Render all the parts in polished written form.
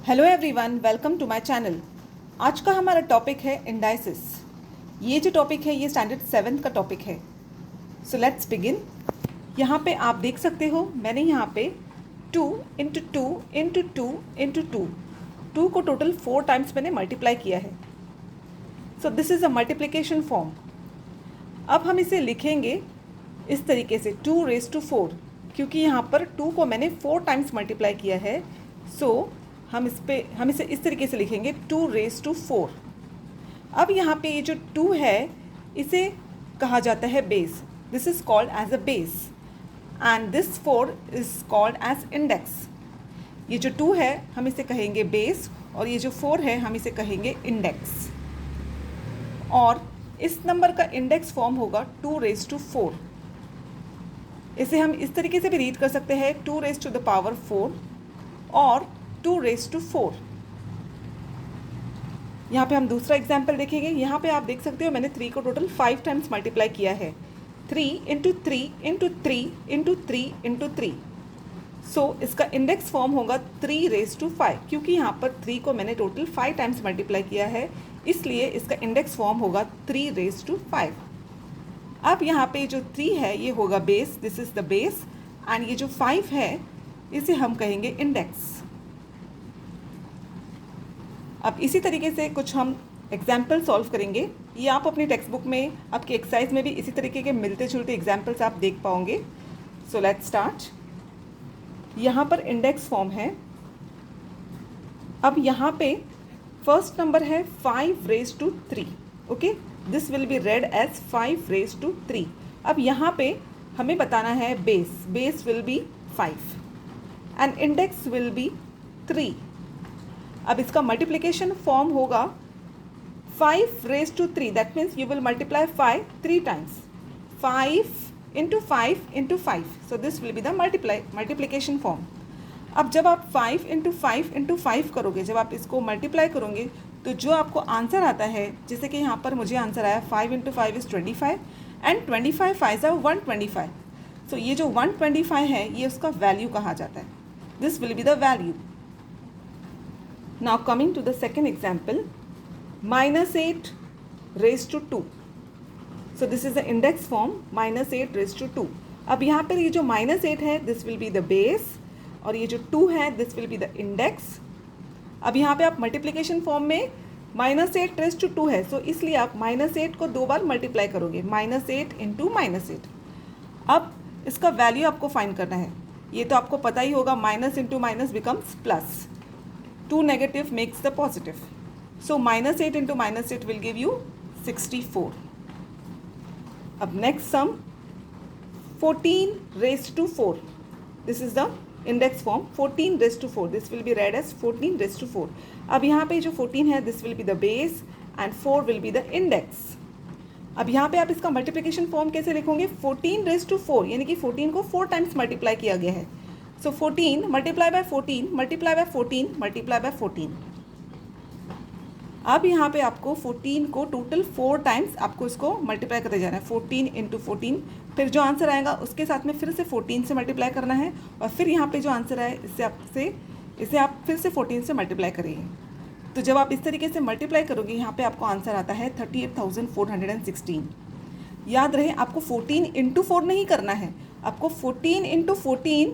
Hello everyone, welcome to my channel. आज का हमारा टॉपिक है इंडाइसिस। ये जो टॉपिक है ये स्टैंडर्ड 7 का टॉपिक है। So let's begin. यहाँ पे आप देख सकते हो मैंने यहाँ पे 2 into two into two into two को टोटल 4 टाइम्स मैंने मल्टीप्लाई किया है। So this is a multiplication form. अब हम इसे लिखेंगे इस तरीके से 2⁴, क्योंकि यहाँ पर 2 को मैंने 4 टाइम्स मल्टीप्लाई किया है। सो हम इसे इस तरीके से लिखेंगे 2⁴। अब यहाँ पे ये जो 2 है इसे कहा जाता है base. This is called as a base and this 4 is called as index. ये जो 2 है हम इसे कहेंगे बेस और ये जो 4 है हम इसे कहेंगे इंडेक्स। और इस नंबर का इंडेक्स फॉर्म होगा 2⁴। इसे हम इस तरीके से भी रीड कर सकते हैं 2⁴ और 2⁴। यहाँ पे हम दूसरा एग्जाम्पल देखेंगे। यहाँ पे आप देख सकते हो मैंने 3 को टोटल 5 टाइम्स मल्टीप्लाई किया है। 3 इंटू 3 इंटू 3 इंटू 3 इंटू 3। सो इसका इंडेक्स फॉर्म होगा 3⁵, क्योंकि यहाँ पर 3 को मैंने टोटल 5 टाइम्स मल्टीप्लाई किया है, इसलिए इसका इंडेक्स फॉर्म होगा 3⁵। अब यहाँ पे जो 3 है ये होगा base, this is the base, and ये जो 5 है इसे हम कहेंगे इंडेक्स। अब इसी तरीके से कुछ हम एग्जाम्पल सॉल्व करेंगे। ये आप अपनी टेक्स्ट बुक में आपकी एक्सरसाइज में भी इसी तरीके के मिलते जुलते एग्जाम्पल्स आप देख पाओगे। So let's start. यहाँ पर इंडेक्स फॉर्म है। अब यहाँ पे फर्स्ट नंबर है 5⁵3। Okay, this will be read as 5⁵3। अब यहाँ पे हमें बताना है base will be 5 and index will be 3। अब इसका मल्टीप्लिकेशन फॉर्म होगा 5⁵3। That means you will multiply 5 3 times. 5 into 5 into 5। So this will be the multiplication form. अब जब आप 5 इंटू 5 इंटू 5 करोगे, जब आप इसको मल्टीप्लाई करोगे तो जो आपको आंसर आता है, जैसे कि यहाँ पर मुझे आंसर आया 5 इंटू 5 इज़ 25 एंड 25 5 are 125। सो ये जो 125 है ये उसका वैल्यू कहा जाता है। This will be the value. Now coming to the second example, -8⁵2। So this is the index form, -8⁵2। अब यहाँ पर ये जो -8 है this will be the base और ये जो 2 है this will be the index। अब यहाँ पे आप मल्टीप्लिकेशन फॉर्म में -8⁵2 है, सो इसलिए आप -8 को 2 बार मल्टीप्लाई करोगे, -8 इंटू -8। अब इसका वैल्यू आपको फाइंड करना है। ये तो आपको पता ही होगा, minus into minus becomes plus, 2 negative makes the positive. So -8 into -8 will give you 64. Ab next sum 14⁴. This is the index form 14⁴. This will be read as 14⁴. अब यहाँ पे जो 14 है this will be the base and 4 will be the index. अब यहाँ पे आप इसका मल्टीप्लिकेशन फॉर्म कैसे लिखोगे? 14⁴, यानी कि 14 को 4 टाइम्स मल्टीप्लाई किया गया है। So 14 multiply by 14 multiply by 14 multiply by 14। अब यहाँ पे आपको 14 को टोटल 4 टाइम्स आपको इसको मल्टीप्लाई करते जाना है। 14 इंटू 14, फिर जो आंसर आएगा उसके साथ में फिर से 14 से मल्टीप्लाई करना है और फिर यहाँ पे जो आंसर आए इसे आप फिर से 14 से मल्टीप्लाई करिए। तो जब आप इस तरीके से मल्टीप्लाई करोगे यहाँ पे आपको आंसर आता है 38,416। याद रहे आपको 14 इंटू 4 नहीं करना है, आपको 14 इंटू 14,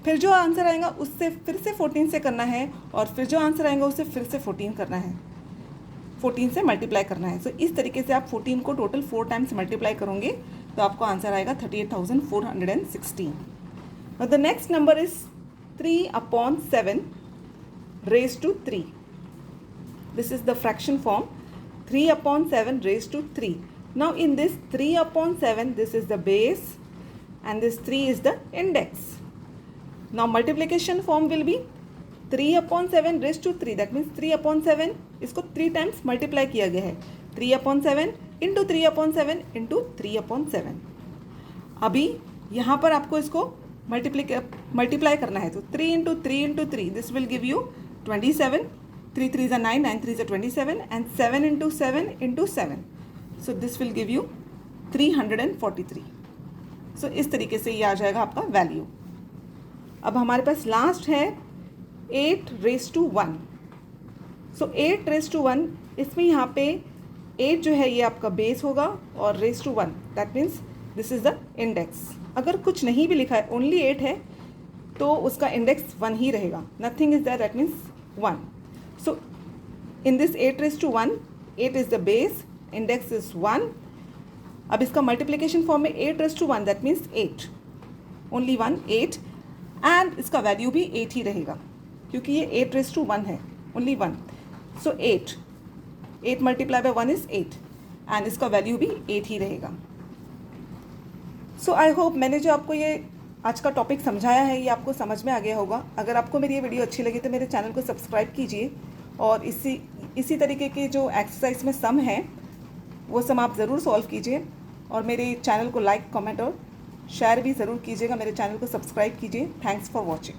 फिर जो आंसर आएगा उससे फिर से 14 से करना है और फिर जो आंसर आएगा उससे फिर से 14 करना है, 14 से मल्टीप्लाई करना है। सो इस तरीके से आप 14 को टोटल 4 टाइम्स मल्टीप्लाई करोगे तो आपको आंसर आएगा 38,416। Now the next number is 3/7⁵3। This is the fraction form 3/7⁵3। Now in this 3/7 this is the base and this 3 is the index. Now multiplication form will be 3/7⁵3। that means 3/7 इसको 3 times multiply किया गया है, 3/7 into 3/7 into 3/7। अभी यहाँ पर आपको इसको multiply करना है, तो 3 into 3 into 3 this will give you 27। 3 3s are 9, 9 3s are 27 and 7 into 7 into 7, so this will give you 343। सो इस तरीके से ये आ जाएगा आपका वैल्यू। अब हमारे पास लास्ट है 8⁵1। सो 8 रेस टू 1, इसमें यहाँ पे 8 जो है ये आपका बेस होगा और raise to 1, that means this is the index. अगर कुछ नहीं भी लिखा है, ओनली 8 है, तो उसका इंडेक्स 1 ही रहेगा, nothing is that means 1। So in this 8 raise to 1, 8 is the base, index is 1। अब इसका मल्टीप्लिकेशन फॉर्म में 8 raise to 1, that means 8, only 1, 8, and इसका वैल्यू भी 8 ही रहेगा क्योंकि ये 8 रेस टू 1 है, only 1। So 8 multiply by 1 is 8, and इसका वैल्यू भी 8 ही रहेगा। सो आई होप मैंने जो आपको ये आज का टॉपिक समझाया है ये आपको समझ में आ गया होगा। अगर आपको मेरी ये वीडियो अच्छी लगी तो मेरे चैनल को सब्सक्राइब कीजिए, और इसी तरीके के जो एक्सरसाइज में सम है वो सम आप ज़रूर सॉल्व कीजिए, और मेरे चैनल को लाइक, कमेंट और शेयर भी ज़रूर कीजिएगा। मेरे चैनल को सब्सक्राइब कीजिए। Thanks for watching.